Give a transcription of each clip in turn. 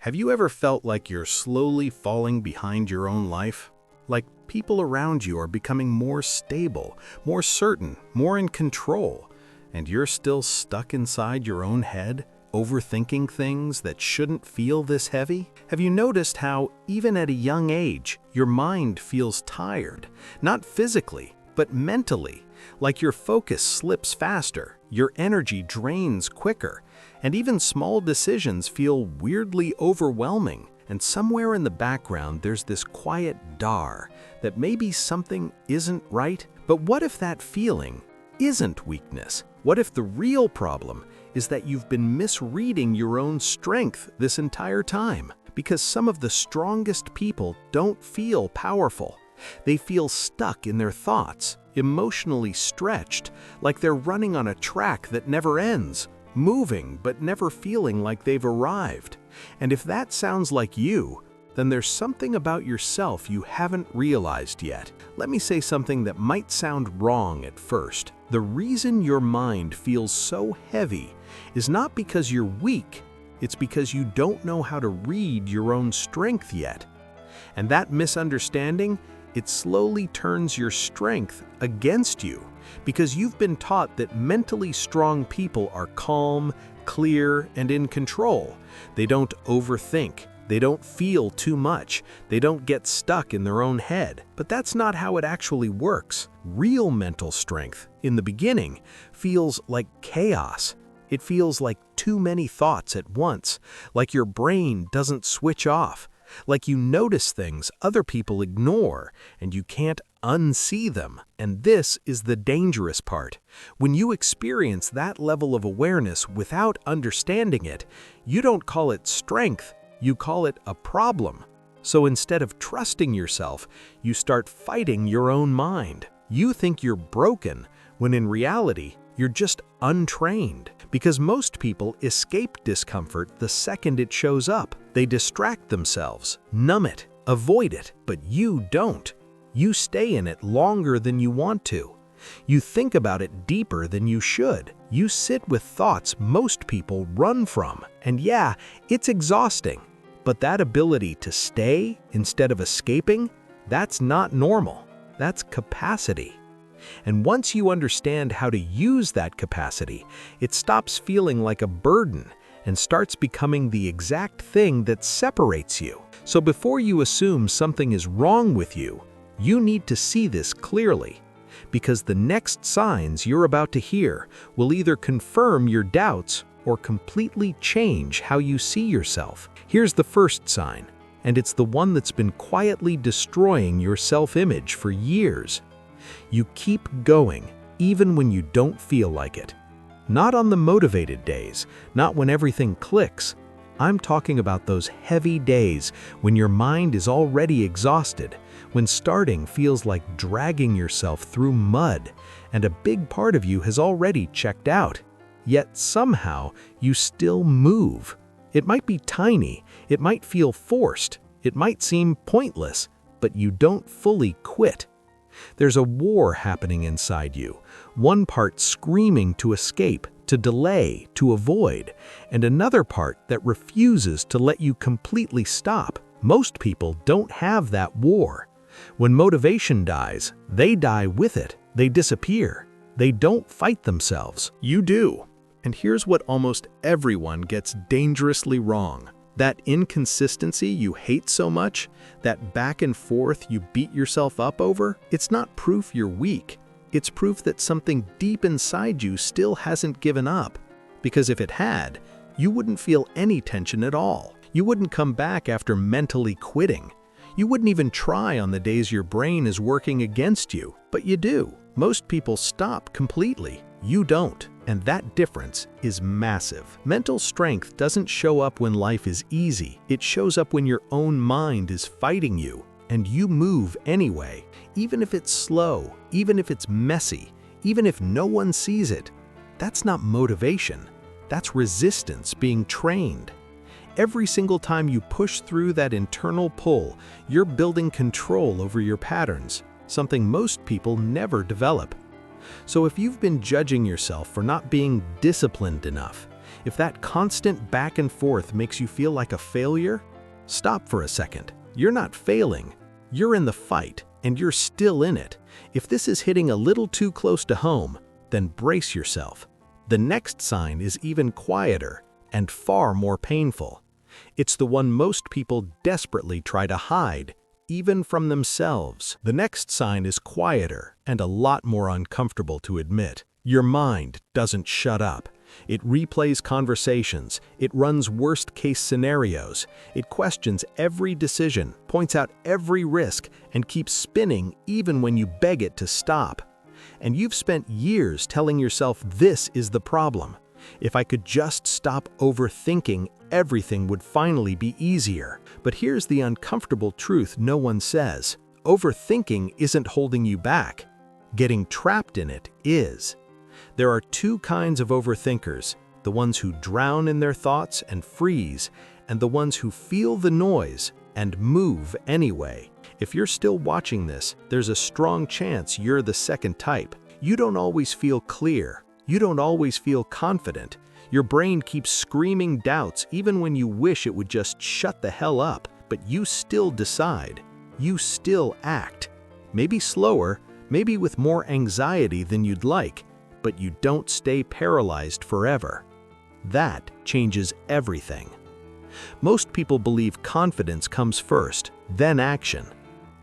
Have you ever felt like you're slowly falling behind your own life? Like people around you are becoming more stable, more certain, more in control, and you're still stuck inside your own head, overthinking things that shouldn't feel this heavy? Have you noticed how, even at a young age, your mind feels tired? Not physically, but mentally, like your focus slips faster, your energy drains quicker, and even small decisions feel weirdly overwhelming. And somewhere in the background there's this quiet dar that maybe something isn't right. But what if that feeling isn't weakness? What if the real problem is that you've been misreading your own strength this entire time? Because some of the strongest people don't feel powerful. They feel stuck in their thoughts, emotionally stretched, like they're running on a track that never ends, moving but never feeling like they've arrived. And if that sounds like you, then there's something about yourself you haven't realized yet. Let me say something that might sound wrong at first. The reason your mind feels so heavy is not because you're weak, it's because you don't know how to read your own strength yet. And that misunderstanding, it slowly turns your strength against you, because you've been taught that mentally strong people are calm, clear, and in control. They don't overthink. They don't feel too much. They don't get stuck in their own head. But that's not how it actually works. Real mental strength, in the beginning, feels like chaos. It feels like too many thoughts at once, like your brain doesn't switch off, like you notice things other people ignore and you can't unsee them. And this is the dangerous part. When you experience that level of awareness without understanding it, you don't call it strength, you call it a problem. So instead of trusting yourself, you start fighting your own mind. You think you're broken, when in reality, you're just untrained. Because most people escape discomfort the second it shows up. They distract themselves, numb it, avoid it, but you don't. You stay in it longer than you want to. You think about it deeper than you should. You sit with thoughts most people run from. And yeah, it's exhausting. But that ability to stay instead of escaping, that's not normal. That's capacity. And once you understand how to use that capacity, it stops feeling like a burden and starts becoming the exact thing that separates you. So before you assume something is wrong with you, you need to see this clearly, because the next signs you're about to hear will either confirm your doubts or completely change how you see yourself. Here's the first sign, and it's the one that's been quietly destroying your self-image for years. You keep going, even when you don't feel like it. Not on the motivated days, not when everything clicks. I'm talking about those heavy days when your mind is already exhausted, when starting feels like dragging yourself through mud, and a big part of you has already checked out. Yet somehow you still move. It might be tiny, it might feel forced, it might seem pointless, but you don't fully quit. There's a war happening inside you, one part screaming to escape, to delay, to avoid, and another part that refuses to let you completely stop. Most people don't have that war. When motivation dies, they die with it. They disappear. They don't fight themselves. You do. And here's what almost everyone gets dangerously wrong. That inconsistency you hate so much, that back and forth you beat yourself up over, it's not proof you're weak. It's proof that something deep inside you still hasn't given up. Because if it had, you wouldn't feel any tension at all. You wouldn't come back after mentally quitting. You wouldn't even try on the days your brain is working against you. But you do. Most people stop completely. You don't. And that difference is massive. Mental strength doesn't show up when life is easy. It shows up when your own mind is fighting you, and you move anyway. Even if it's slow, even if it's messy, even if no one sees it. That's not motivation. That's resistance being trained. Every single time you push through that internal pull, you're building control over your patterns, something most people never develop. So if you've been judging yourself for not being disciplined enough, If that constant back and forth makes you feel like a failure, stop for a second. You're not failing. You're in the fight, and you're still in it. If this is hitting a little too close to home, then brace yourself. The next sign is even quieter and far more painful. It's the one most people desperately try to hide, even from themselves. The next sign is quieter and a lot more uncomfortable to admit. Your mind doesn't shut up. It replays conversations, it runs worst-case scenarios, it questions every decision, points out every risk, and keeps spinning even when you beg it to stop. And you've spent years telling yourself this is the problem. If I could just stop overthinking, everything would finally be easier. But here's the uncomfortable truth no one says. Overthinking isn't holding you back. Getting trapped in it is. There are two kinds of overthinkers, the ones who drown in their thoughts and freeze, and the ones who feel the noise and move anyway. If you're still watching this, there's a strong chance you're the second type. You don't always feel clear. You don't always feel confident. Your brain keeps screaming doubts even when you wish it would just shut the hell up. But you still decide. You still act. Maybe slower, maybe with more anxiety than you'd like, but you don't stay paralyzed forever. That changes everything. Most people believe confidence comes first, then action.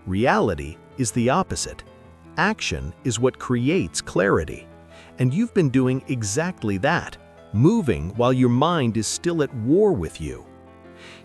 Reality is the opposite. Action is what creates clarity. And you've been doing exactly that, moving while your mind is still at war with you.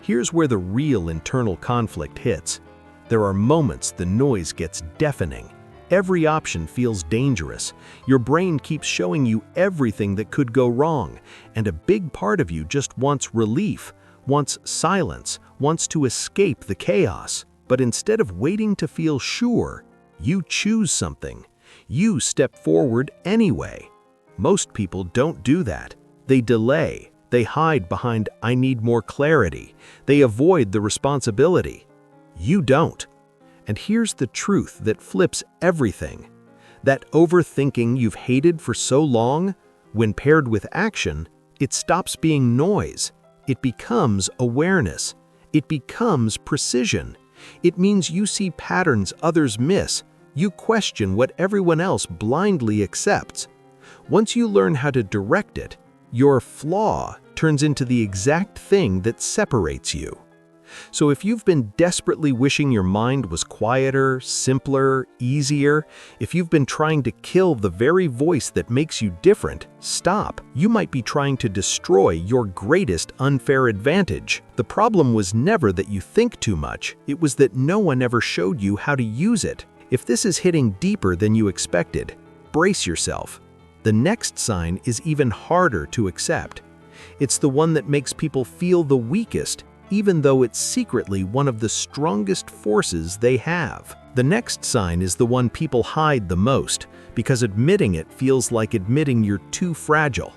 Here's where the real internal conflict hits. There are moments the noise gets deafening. Every option feels dangerous. Your brain keeps showing you everything that could go wrong, and a big part of you just wants relief, wants silence, wants to escape the chaos. But instead of waiting to feel sure, you choose something. You step forward anyway. Most people don't do that. They delay. They hide behind "I need more clarity." They avoid the responsibility. You don't. And here's the truth that flips everything. That overthinking you've hated for so long, when paired with action, it stops being noise. It becomes awareness. It becomes precision. It means you see patterns others miss. You question what everyone else blindly accepts. Once you learn how to direct it, your flaw turns into the exact thing that separates you. So if you've been desperately wishing your mind was quieter, simpler, easier, if you've been trying to kill the very voice that makes you different, stop. You might be trying to destroy your greatest unfair advantage. The problem was never that you think too much, it was that no one ever showed you how to use it. If this is hitting deeper than you expected, brace yourself. The next sign is even harder to accept. It's the one that makes people feel the weakest, even though it's secretly one of the strongest forces they have. The next sign is the one people hide the most, because admitting it feels like admitting you're too fragile.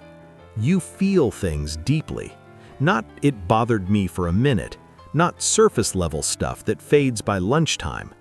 You feel things deeply. Not "it bothered me for a minute," not surface-level stuff that fades by lunchtime.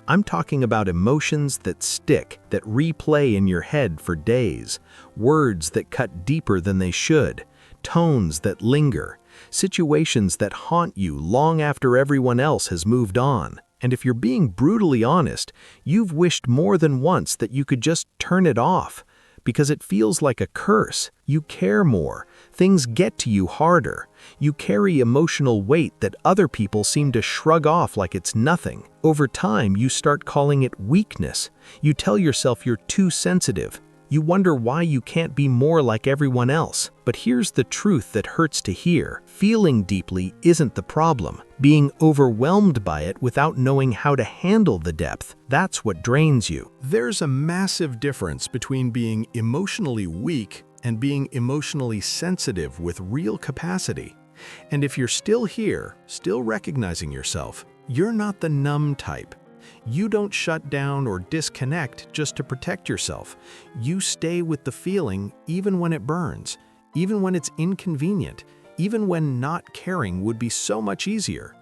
I'm talking about emotions that stick, that replay in your head for days, words that cut deeper than they should, tones that linger, situations that haunt you long after everyone else has moved on. And if you're being brutally honest, you've wished more than once that you could just turn it off, because it feels like a curse. You care more. Things get to you harder. You carry emotional weight that other people seem to shrug off like it's nothing. Over time, you start calling it weakness. You tell yourself you're too sensitive. You wonder why you can't be more like everyone else. But here's the truth that hurts to hear. Feeling deeply isn't the problem. Being overwhelmed by it without knowing how to handle the depth, that's what drains you. There's a massive difference between being emotionally weak and being emotionally sensitive with real capacity. And if you're still here, still recognizing yourself, you're not the numb type. You don't shut down or disconnect just to protect yourself. You stay with the feeling even when it burns, even when it's inconvenient, even when not caring would be so much easier.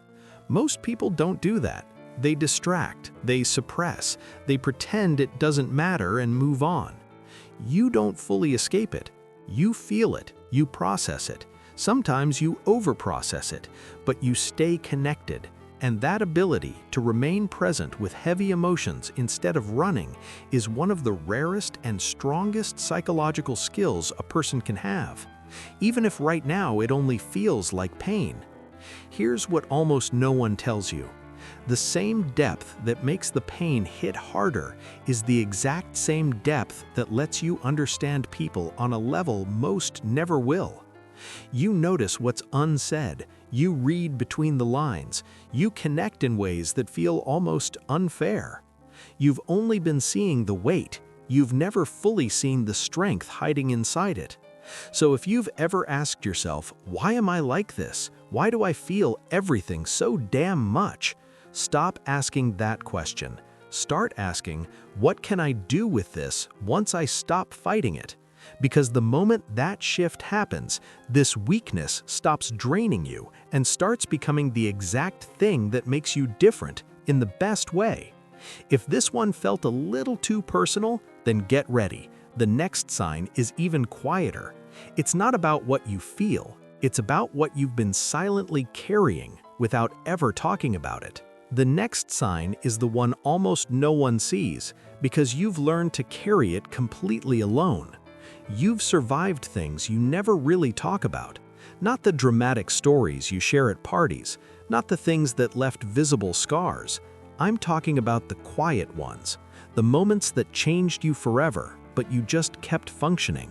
Most people don't do that. They distract, they suppress, they pretend it doesn't matter and move on. You don't fully escape it. You feel it, you process it, Sometimes you overprocess it, but you stay connected. And that ability to remain present with heavy emotions instead of running is one of the rarest and strongest psychological skills a person can have, even if right now it only feels like pain. Here's what almost no one tells you. The same depth that makes the pain hit harder is the exact same depth that lets you understand people on a level most never will. You notice what's unsaid, you read between the lines, you connect in ways that feel almost unfair. You've only been seeing the weight, you've never fully seen the strength hiding inside it. So if you've ever asked yourself, why am I like this? Why do I feel everything so damn much? Stop asking that question. Start asking, what can I do with this once I stop fighting it? Because the moment that shift happens, this weakness stops draining you and starts becoming the exact thing that makes you different in the best way. If this one felt a little too personal, then get ready. The next sign is even quieter. It's not about what you feel, it's about what you've been silently carrying without ever talking about it. The next sign is the one almost no one sees because you've learned to carry it completely alone. You've survived things you never really talk about. Not the dramatic stories you share at parties, not the things that left visible scars. I'm talking about the quiet ones, the moments that changed you forever, but you just kept functioning.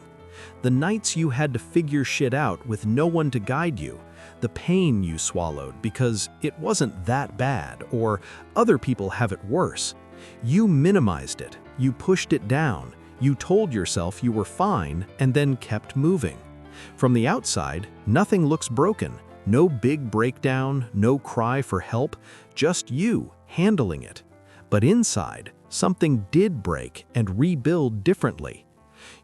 The nights you had to figure shit out with no one to guide you, the pain you swallowed because it wasn't that bad or other people have it worse. You minimized it, you pushed it down, you told yourself you were fine and then kept moving. From the outside, nothing looks broken. No big breakdown, no cry for help, just you handling it. But inside, something did break and rebuild differently.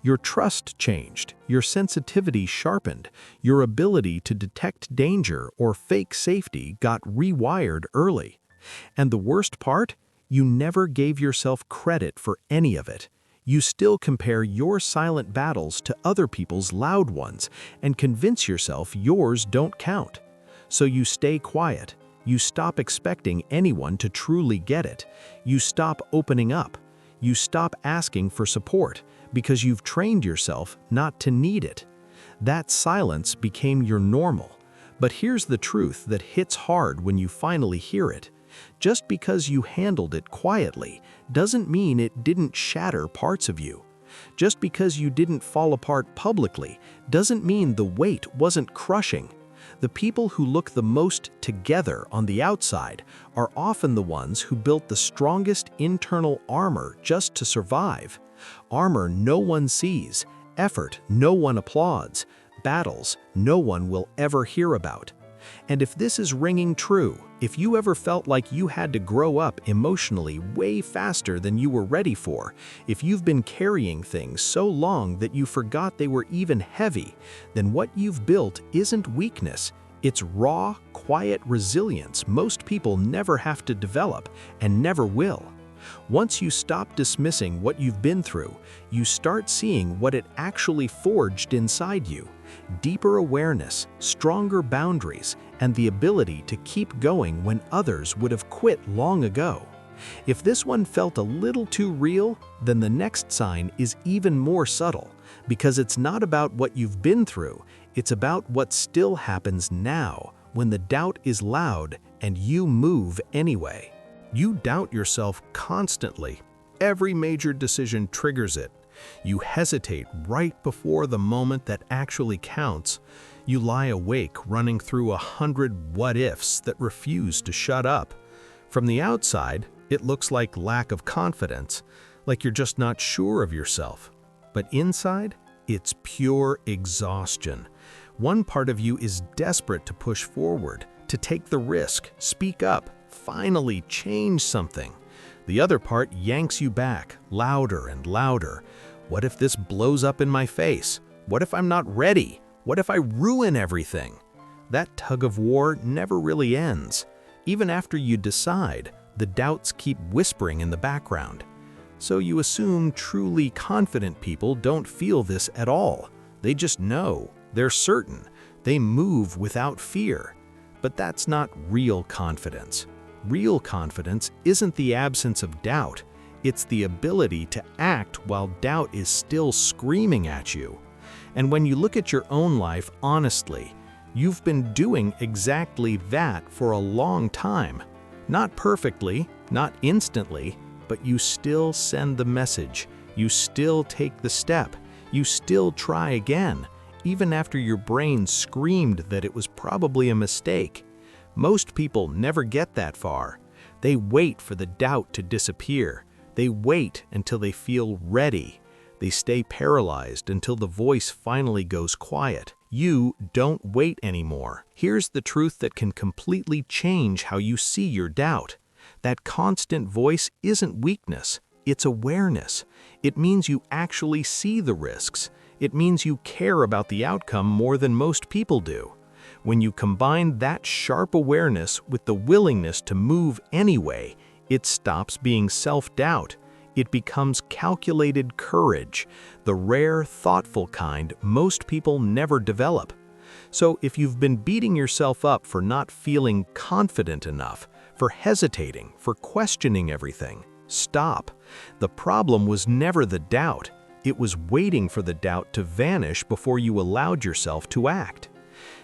Your trust changed, your sensitivity sharpened, your ability to detect danger or fake safety got rewired early. And the worst part? You never gave yourself credit for any of it. You still compare your silent battles to other people's loud ones and convince yourself yours don't count. So you stay quiet. You stop expecting anyone to truly get it. You stop opening up. You stop asking for support because you've trained yourself not to need it. That silence became your normal. But here's the truth that hits hard when you finally hear it. Just because you handled it quietly doesn't mean it didn't shatter parts of you. Just because you didn't fall apart publicly doesn't mean the weight wasn't crushing. The people who look the most together on the outside are often the ones who built the strongest internal armor just to survive. Armor no one sees, effort no one applauds, battles no one will ever hear about. And if this is ringing true, if you ever felt like you had to grow up emotionally way faster than you were ready for, if you've been carrying things so long that you forgot they were even heavy, then what you've built isn't weakness. It's raw, quiet resilience most people never have to develop and never will. Once you stop dismissing what you've been through, you start seeing what it actually forged inside you. Deeper awareness, stronger boundaries, and the ability to keep going when others would have quit long ago. If this one felt a little too real, then the next sign is even more subtle, because it's not about what you've been through, it's about what still happens now, when the doubt is loud and you move anyway. You doubt yourself constantly. Every major decision triggers it. You hesitate right before the moment that actually counts. You lie awake running through 100 what-ifs that refuse to shut up. From the outside, it looks like lack of confidence, like you're just not sure of yourself. But inside, it's pure exhaustion. One part of you is desperate to push forward, to take the risk, speak up, finally change something. The other part yanks you back, louder and louder. What if this blows up in my face? What if I'm not ready? What if I ruin everything? That tug of war never really ends. Even after you decide, the doubts keep whispering in the background. So you assume truly confident people don't feel this at all. They just know. They're certain. They move without fear. But that's not real confidence. Real confidence isn't the absence of doubt. It's the ability to act while doubt is still screaming at you. And when you look at your own life honestly, you've been doing exactly that for a long time. Not perfectly, not instantly, but you still send the message. You still take the step. You still try again, even after your brain screamed that it was probably a mistake. Most people never get that far. They wait for the doubt to disappear. They wait until they feel ready. They stay paralyzed until the voice finally goes quiet. You don't wait anymore. Here's the truth that can completely change how you see your doubt. That constant voice isn't weakness, it's awareness. It means you actually see the risks. It means you care about the outcome more than most people do. When you combine that sharp awareness with the willingness to move anyway, it stops being self-doubt. It becomes calculated courage, the rare, thoughtful kind most people never develop. So if you've been beating yourself up for not feeling confident enough, for hesitating, for questioning everything, stop. The problem was never the doubt. It was waiting for the doubt to vanish before you allowed yourself to act.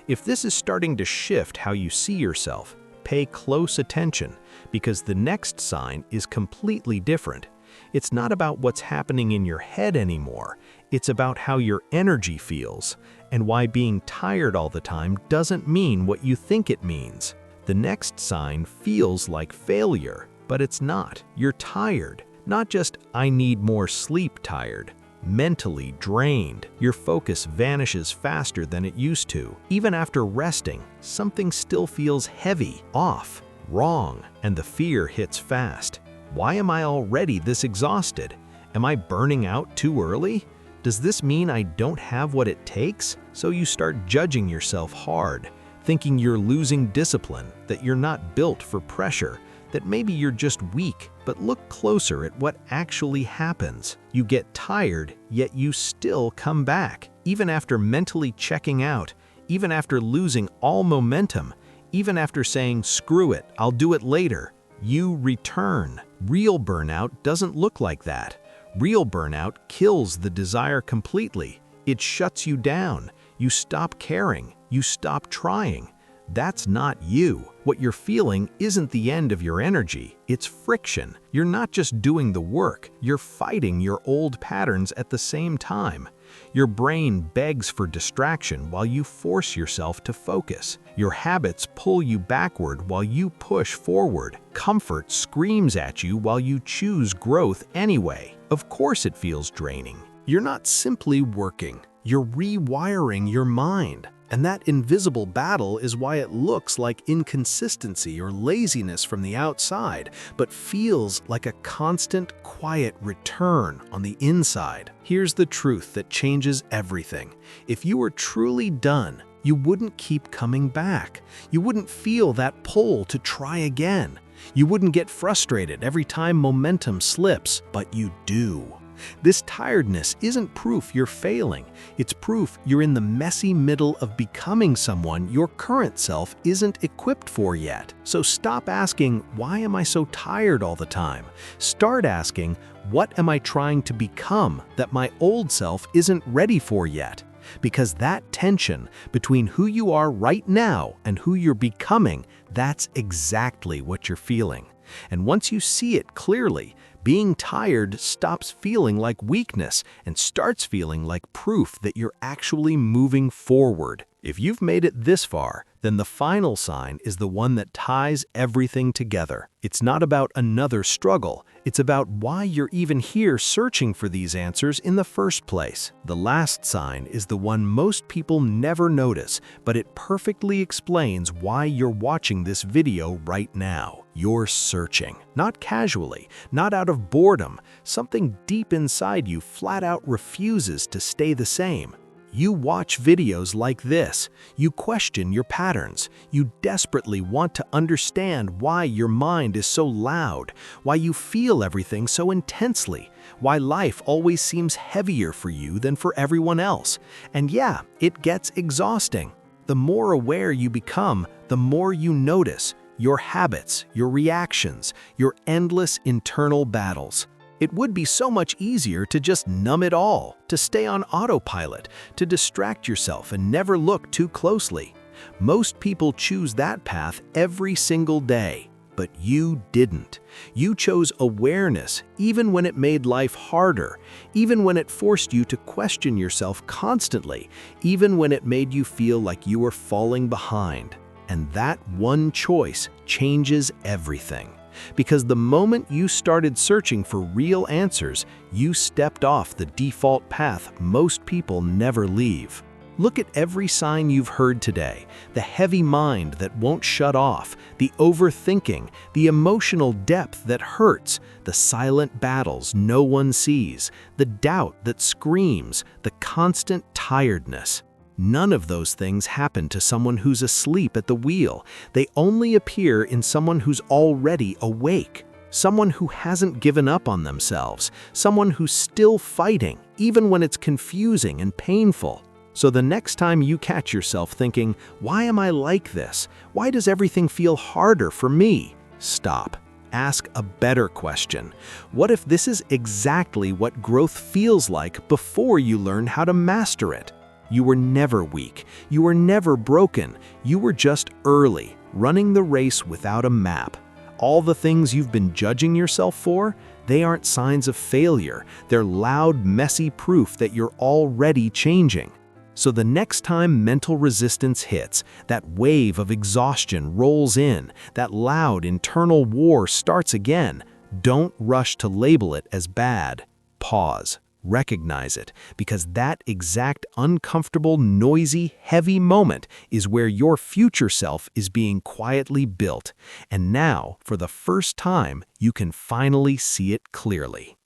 If this is starting to shift how you see yourself, pay close attention, because the next sign is completely different. It's not about what's happening in your head anymore. It's about how your energy feels, and why being tired all the time doesn't mean what you think it means. The next sign feels like failure, but it's not. You're tired. Not just "I need more sleep" tired. Mentally drained. Your focus vanishes faster than it used to. Even after resting, something still feels heavy, off, wrong, and the fear hits fast. Why am I already this exhausted? Am I burning out too early? Does this mean I don't have what it takes? So you start judging yourself hard, thinking you're losing discipline, that you're not built for pressure, that maybe you're just weak. But look closer at what actually happens. You get tired, yet you still come back. Even after mentally checking out, even after losing all momentum, even after saying, "Screw it, I'll do it later," you return. Real burnout doesn't look like that. Real burnout kills the desire completely. It shuts you down. You stop caring. You stop trying. That's not you. What you're feeling isn't the end of your energy. It's friction. You're not just doing the work. You're fighting your old patterns at the same time. Your brain begs for distraction while you force yourself to focus. Your habits pull you backward while you push forward. Comfort screams at you while you choose growth anyway. Of course it feels draining. You're not simply working. You're rewiring your mind. And that invisible battle is why it looks like inconsistency or laziness from the outside, but feels like a constant, quiet return on the inside. Here's the truth that changes everything. If you were truly done, you wouldn't keep coming back. You wouldn't feel that pull to try again. You wouldn't get frustrated every time momentum slips, but you do. This tiredness isn't proof you're failing. It's proof you're in the messy middle of becoming someone your current self isn't equipped for yet. So stop asking, "Why am I so tired all the time?" Start asking, "What am I trying to become that my old self isn't ready for yet?" Because that tension between who you are right now and who you're becoming, that's exactly what you're feeling. And once you see it clearly, being tired stops feeling like weakness and starts feeling like proof that you're actually moving forward. If you've made it this far, then the final sign is the one that ties everything together. It's not about another struggle. It's about why you're even here searching for these answers in the first place. The last sign is the one most people never notice, but it perfectly explains why you're watching this video right now. You're searching. Not casually, not out of boredom. Something deep inside you flat out refuses to stay the same. You watch videos like this. You question your patterns. You desperately want to understand why your mind is so loud, why you feel everything so intensely, why life always seems heavier for you than for everyone else. And yeah, it gets exhausting. The more aware you become, the more you notice your habits, your reactions, your endless internal battles. It would be so much easier to just numb it all, to stay on autopilot, to distract yourself and never look too closely. Most people choose that path every single day, but you didn't. You chose awareness even when it made life harder, even when it forced you to question yourself constantly, even when it made you feel like you were falling behind. And that one choice changes everything. Because the moment you started searching for real answers, you stepped off the default path most people never leave. Look at every sign you've heard today: the heavy mind that won't shut off, the overthinking, the emotional depth that hurts, the silent battles no one sees, the doubt that screams, the constant tiredness. None of those things happen to someone who's asleep at the wheel. They only appear in someone who's already awake, someone who hasn't given up on themselves, someone who's still fighting, even when it's confusing and painful. So the next time you catch yourself thinking, "Why am I like this? Why does everything feel harder for me?" Stop. Ask a better question. What if this is exactly what growth feels like before you learn how to master it? You were never weak. You were never broken. You were just early, running the race without a map. All the things you've been judging yourself for, they aren't signs of failure. They're loud, messy proof that you're already changing. So the next time mental resistance hits, that wave of exhaustion rolls in, that loud internal war starts again, don't rush to label it as bad. Pause. Recognize it, because that exact uncomfortable, noisy, heavy moment is where your future self is being quietly built. And now, for the first time, you can finally see it clearly.